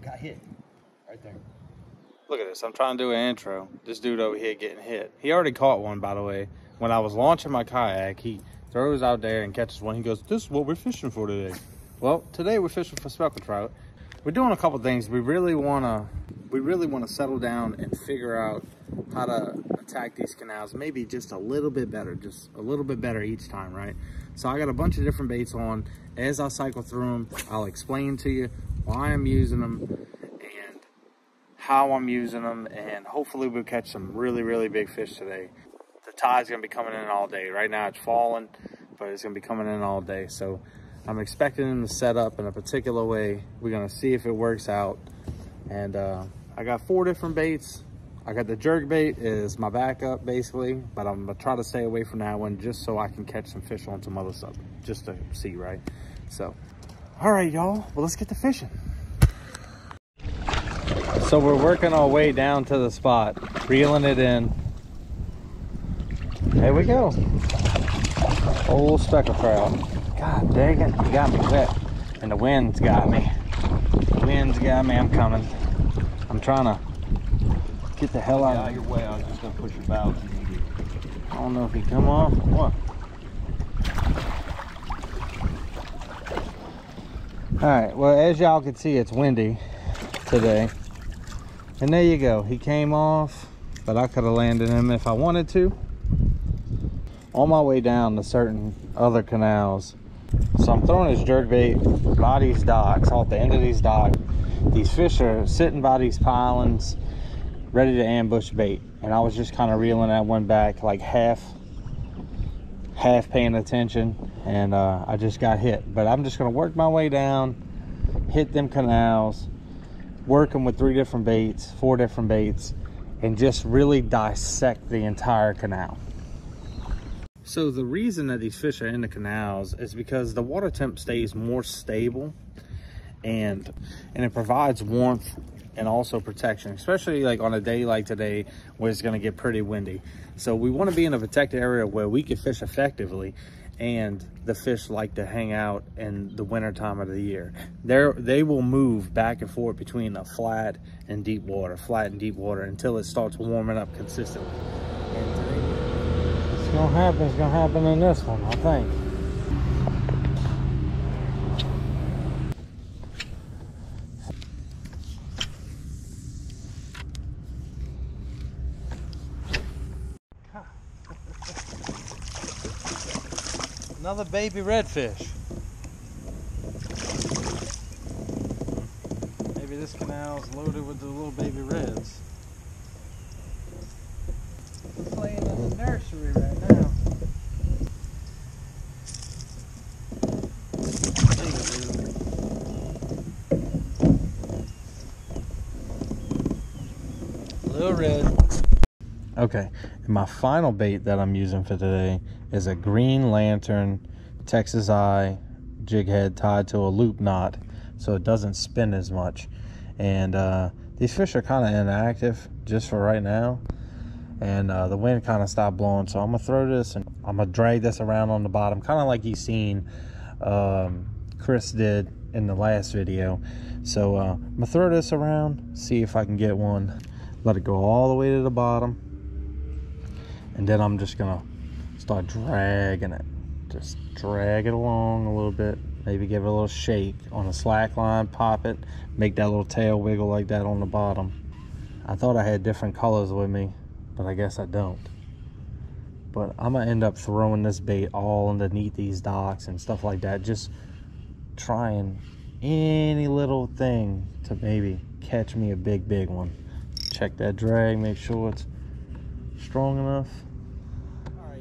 got hit right there. Look at this. I'm trying to do an intro. This dude over here getting hit. He already caught one, by the way. When I was launching my kayak, he throws out there and catches one. He goes, this is what we're fishing for today. Well, today we're fishing for speckled trout. We're doing a couple things. We really want to settle down and figure out how to attack these canals, maybe just a little bit better, each time, right? So I got a bunch of different baits on. As I cycle through them, I'll explain to you why I'm using them and how I'm using them, and hopefully we'll catch some really, really big fish today. The tide's gonna be coming in all day. Right now it's falling, but it's gonna be coming in all day. So I'm expecting them to set up in a particular way. We're gonna see if it works out. And I got 4 different baits. I got the jerk bait is my backup basically, but I'm gonna try to stay away from that one just so I can catch some fish on some other stuff, just to see, right? So, all right, y'all, well, let's get to fishing. So we're working our way down to the spot, reeling it in. There we go. Old speckled trout. God dang it, you got me wet. And the wind's got me. The wind's got me, I'm coming. I'm trying to get the hell out of your way. I was just gonna push your bow. I don't know if he come off or what. Alright, well, as y'all can see, it's windy today. And there you go. He came off, but I could have landed him if I wanted to. On my way down to certain other canals. So I'm throwing this jerkbait by these docks, off the end of these docks. These fish are sitting by these pilings, ready to ambush bait. And I was just kind of reeling that one back, like half paying attention, and I just got hit. But I'm just gonna work my way down, hit them canals, working with 3 different baits, 4 different baits, and just really dissect the entire canal. So the reason that these fish are in the canals is because the water temp stays more stable, and it provides warmth and also protection, especially like on a day like today where it's going to get pretty windy. So we want to be in a protected area where we can fish effectively, and the fish like to hang out in the winter time of the year. They will move back and forth between a flat and deep water until it starts warming up consistently. And today, it's gonna happen in this one, I think. Another baby redfish. Maybe this canal's loaded with the little baby reds. It's laying in the nursery right now. Little red. Okay, and my final bait that I'm using for today is a green lantern Texas eye jig head tied to a loop knot so it doesn't spin as much. And these fish are kind of inactive just for right now, and the wind kind of stopped blowing, so I'm gonna throw this and I'm gonna drag this around on the bottom, kind of like you seen Chris did in the last video. So I'm gonna throw this around, see if I can get one, let it go all the way to the bottom, and then I'm just gonna start dragging it. Just drag it along a little bit, maybe give it a little shake on a slack line, pop it, make that little tail wiggle like that on the bottom. I thought I had different colors with me, but I guess I don't. But I'm gonna end up throwing this bait all underneath these docks and stuff like that, just trying any little thing to maybe catch me a big one. Check that drag, make sure it's strong enough.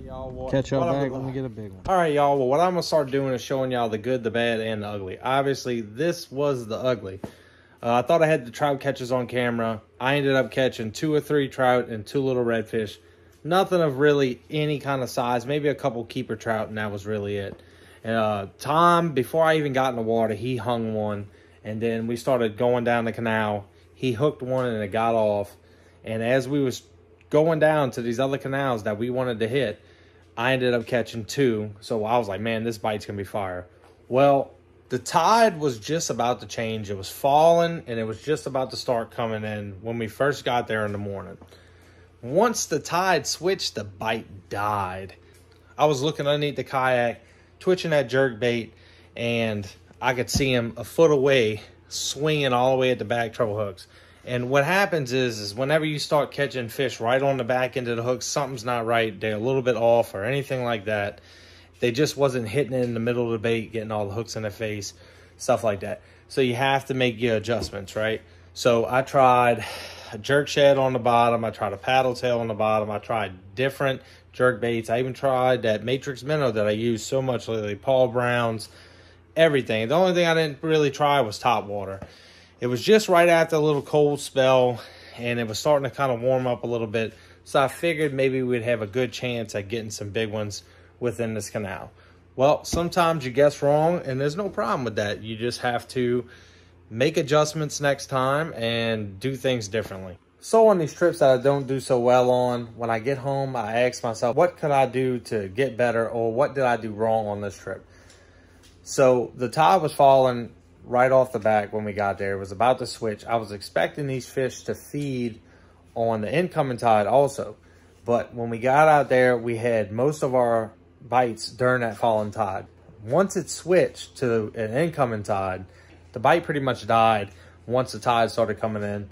Well, catch y'all back when we get a big one. All right, y'all. Well, what I'm gonna start doing is showing y'all the good, the bad, and the ugly. Obviously, this was the ugly. I thought I had the trout catches on camera. I ended up catching 2 or 3 trout and 2 little redfish. Nothing of really any kind of size. Maybe a couple keeper trout, and that was really it. And Tom, before I even got in the water, he hung one, and then we started going down the canal. He hooked one, and it got off. And as we was going down to these other canals that we wanted to hit, I ended up catching 2. So I was like, man, this bite's gonna be fire. Well, The tide was just about to change. It was falling, and it was just about to start coming in when we first got there in the morning. Once the tide switched, the bite died. I was looking underneath the kayak, twitching that jerkbait, and I could see him a foot away, swinging all the way at the back treble hooks. And what happens is whenever you start catching fish right on the back end of the hook, something's not right. They're a little bit off or anything like that. They just wasn't hitting it in the middle of the bait, getting all the hooks in their face, stuff like that. So you have to make your adjustments, right? So I tried a jerk shed on the bottom. I tried a paddle tail on the bottom. I tried different jerk baits. I even tried that Matrix minnow that I use so much lately, Paul Brown's, everything. The only thing I didn't really try was top water. It was just right after a little cold spell, and it was starting to kind of warm up a little bit. So I figured maybe we'd have a good chance at getting some big ones within this canal. Well, sometimes you guess wrong, and there's no problem with that. You just have to make adjustments next time and do things differently. So on these trips that I don't do so well on, when I get home, I ask myself, what could I do to get better, or what did I do wrong on this trip? So the tide was falling right off the back when we got there. It was about to switch. I was expecting these fish to feed on the incoming tide also. But when we got out there, we had most of our bites during that falling tide. Once it switched to an incoming tide, the bite pretty much died once the tide started coming in.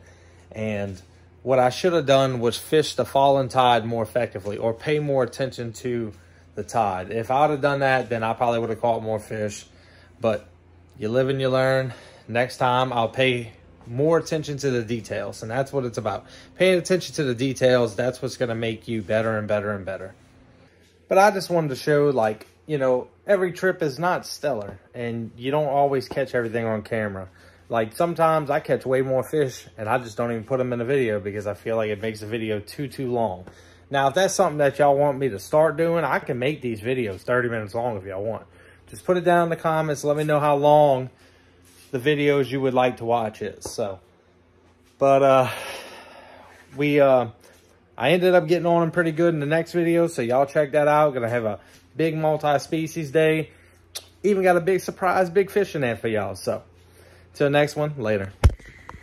And what I should have done was fish the falling tide more effectively, or pay more attention to the tide. If I would have done that, then I probably would have caught more fish. But you live and you learn. Next time, I'll pay more attention to the details, and that's what it's about. Paying attention to the details, that's what's going to make you better and better and better. But I just wanted to show, like, you know, every trip is not stellar, and you don't always catch everything on camera. Like, sometimes I catch way more fish, and I just don't even put them in the video because I feel like it makes the video too long. Now, if that's something that y'all want me to start doing, I can make these videos 30 minutes long if y'all want. Just put it down in the comments. Let me know how long the videos you would like to watch is. So, but I ended up getting on them pretty good in the next video, so y'all check that out. Gonna have a big multi-species day. Even got a big surprise, big fish in there for y'all. So, till next one, later.